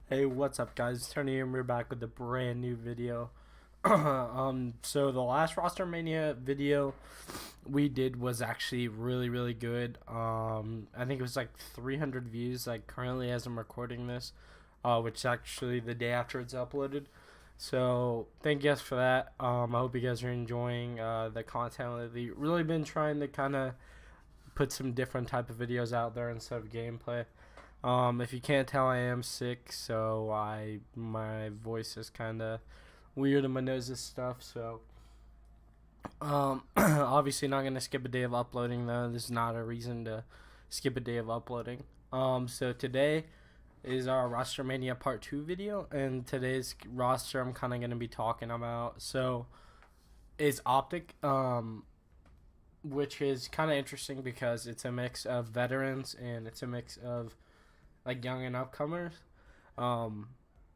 Hey, what's up, guys? Tony here, and we're back with a brand new video. So the last Rostermania video we did was actually really good. I think it was like 300 views, like currently as I'm recording this, which is actually the day after it's uploaded. So thank you guys for that. I hope you guys are enjoying the content lately. Really been trying to kind of put some different type of videos out there instead of gameplay. If you can't tell, I am sick, so my voice is kind of weird and my nose is stuff. So, obviously not gonna skip a day of uploading though. This is not a reason to skip a day of uploading. So today is our Rostermania Part 2 video, and today's roster I'm kind of gonna be talking about. So, is Optic, which is kind of interesting because it's a mix of veterans and it's a mix of like young and upcomers. Um,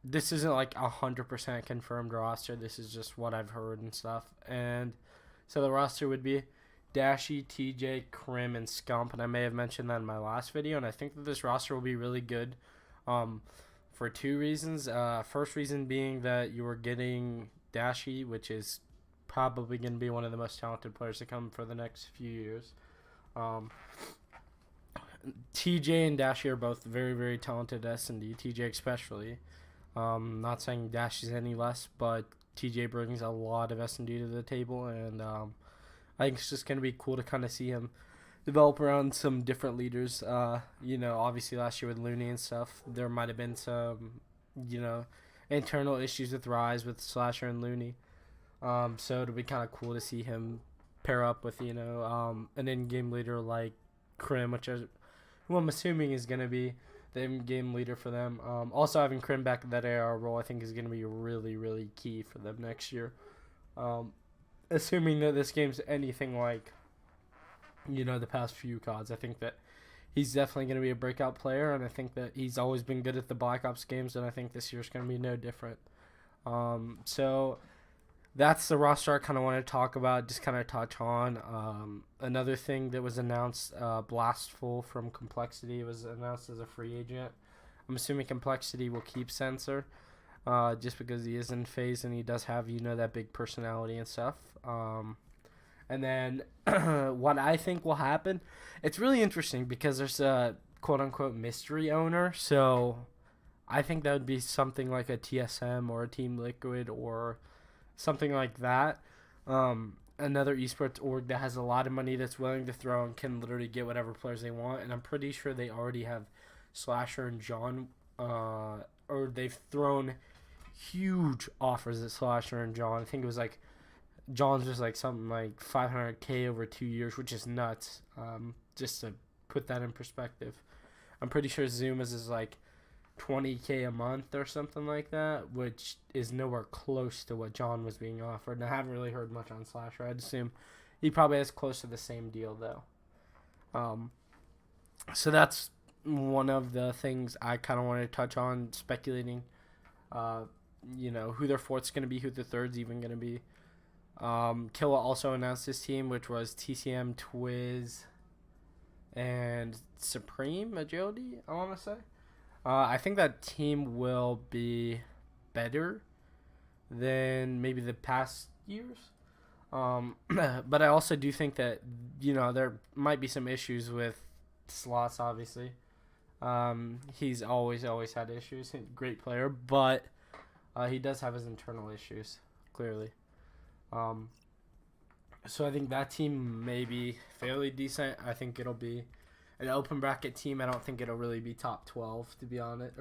this isn't like 100% confirmed roster. This is just what I've heard and stuff. And so the roster would be Dashy, TJ, Krim, and Scump. And I may have mentioned that in my last video. And I think that this roster will be really good for two reasons. First reason being that you are getting Dashy, which is probably going to be one of the most talented players to come for the next few years. Um, TJ and Dashi are both very talented S&D. TJ especially. Not saying Dash is any less, but TJ brings a lot of S&D to the table, and I think it's just gonna be cool to kind of see him develop around some different leaders. Obviously last year with Looney and stuff, there might have been some, internal issues with Rise with Slasher and Looney. So it'll be kind of cool to see him pair up with an in-game leader like Krim, who I'm assuming is going to be the in-game leader for them. Also, having Krim back in that AR role, I think, is going to be really key for them next year. Assuming that this game's anything like, the past few CODs, I think that he's definitely going to be a breakout player, and I think that he's always been good at the Black Ops games, and I think this year's going to be no different. So that's the roster I kind of want to talk about, just kind of touch on. Another thing that was announced, Blastful from Complexity was announced as a free agent. I'm assuming Complexity will keep Sensor, just because he is in phase and he does have, that big personality and stuff. And then what I think will happen, it's really interesting because there's a quote-unquote mystery owner, so I think that would be something like a TSM or a Team Liquid or something like that. Another esports org that has a lot of money that's willing to throw and can literally get whatever players they want. And I'm pretty sure they already have Slasher and John, or they've thrown huge offers at Slasher and John. I think it was like John's was like something like 500K over 2 years, which is nuts. Just to put that in perspective, I'm pretty sure Zuma's is like 20K a month or something like that, which is nowhere close to what John was being offered. And I haven't really heard much on Slasher. I'd assume he probably has close to the same deal though. So that's one of the things I kind of wanted to touch on, speculating. Who their fourth's going to be, who their third's even going to be. Killa also announced his team, which was TCM, Twiz, and Supreme Agility, I want to say. I think that team will be better than maybe the past years. But I also do think that, there might be some issues with Slots, obviously. He's always had issues. Great player, but he does have his internal issues, clearly. So I think that team may be fairly decent. I think it'll be an open bracket team. I don't think it'll really be top 12 to be honest,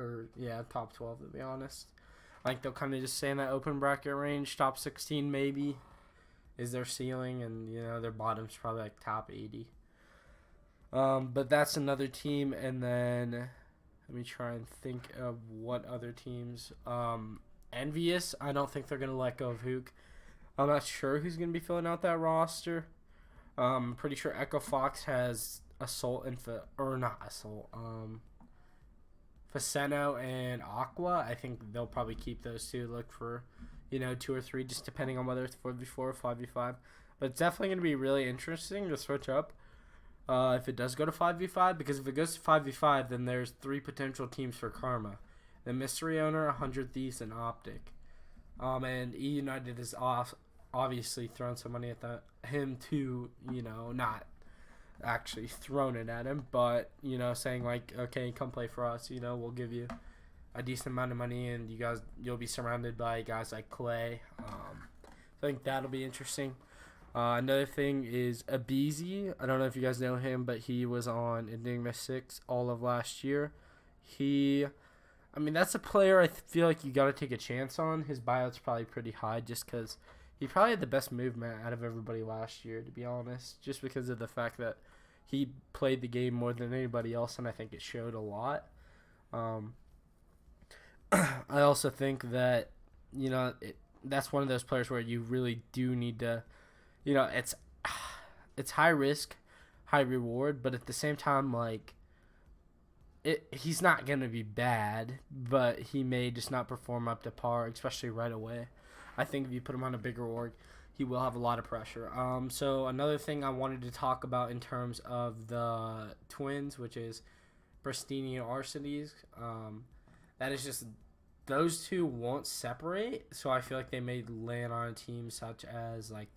top 12 to be honest. I think they'll kind of just stay in that open bracket range. Top 16 maybe is their ceiling, and their bottom's probably like top 80. But that's another team, and then let me try and think of what other teams. Envious, I don't think they're gonna let go of Hook. I'm not sure who's gonna be filling out that roster. I'm pretty sure Echo Fox has Assault and Faceno and Aqua. I think they'll probably keep those two. Look for 2 or 3, just depending on whether it's 4v4 or 5v5. But it's definitely going to be really interesting to switch up if it does go to 5v5, because if it goes to 5v5, then there's 3 potential teams for Karma. the Mystery Owner, 100 Thieves, and Optic. And E United is obviously throwing some money at him to, not actually throwing it at him, but, saying like, okay, come play for us, we'll give you a decent amount of money, and you'll be surrounded by guys like Clay. I think that'll be interesting. Another thing is Abizi. I don't know if you guys know him, but he was on Enigma 6 all of last year. That's a player I feel like you got to take a chance on. His buyout's probably pretty high just because he probably had the best movement out of everybody last year, to be honest, just because of the fact that he played the game more than anybody else, and I think it showed a lot. I also think that, that's one of those players where you really do need to, it's high risk, high reward, but at the same time, like, he's not going to be bad, but he may just not perform up to par, especially right away. I think if you put him on a bigger org, he will have a lot of pressure. So another thing I wanted to talk about in terms of the Twins, which is Pristini and Arcades, that is just, those two won't separate, so I feel like they may land on a team such as like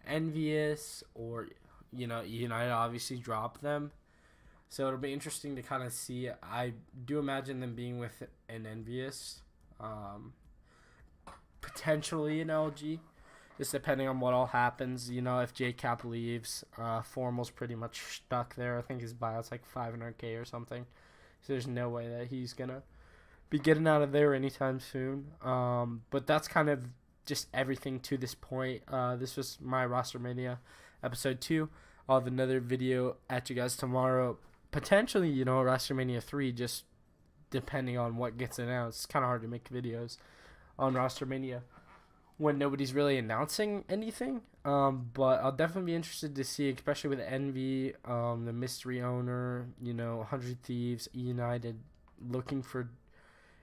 Envious or United obviously drop them. So it'll be interesting to kind of see. I do imagine them being with an Envious, potentially an LG, just depending on what all happens. If JCap leaves, Formal's pretty much stuck there. I think his buyout's like 500K or something. So there's no way that he's gonna be getting out of there anytime soon. But that's kind of just everything to this point. This was my Rostermania episode 2. I'll have another video at you guys tomorrow. Potentially, Rostermania 3, just depending on what gets announced. It's kind of hard to make videos on Rostermania when nobody's really announcing anything. But I'll definitely be interested to see, especially with Envy, the Mystery Owner, 100 Thieves, United, looking for,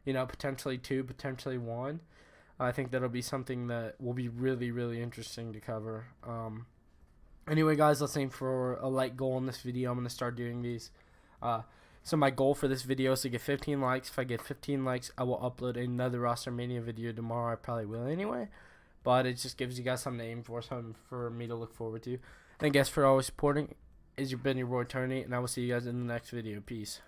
potentially 2, potentially 1. I think that'll be something that will be really, really interesting to cover. Anyway, guys, let's aim for a like goal in this video. I'm going to start doing these. So my goal for this video is to get 15 likes. If I get 15 likes, I will upload another Rostermania video tomorrow. I probably will anyway. But it just gives you guys something to aim for, something for me to look forward to. Thank you guys for always supporting. It's been your boy, Tony, and I will see you guys in the next video. Peace.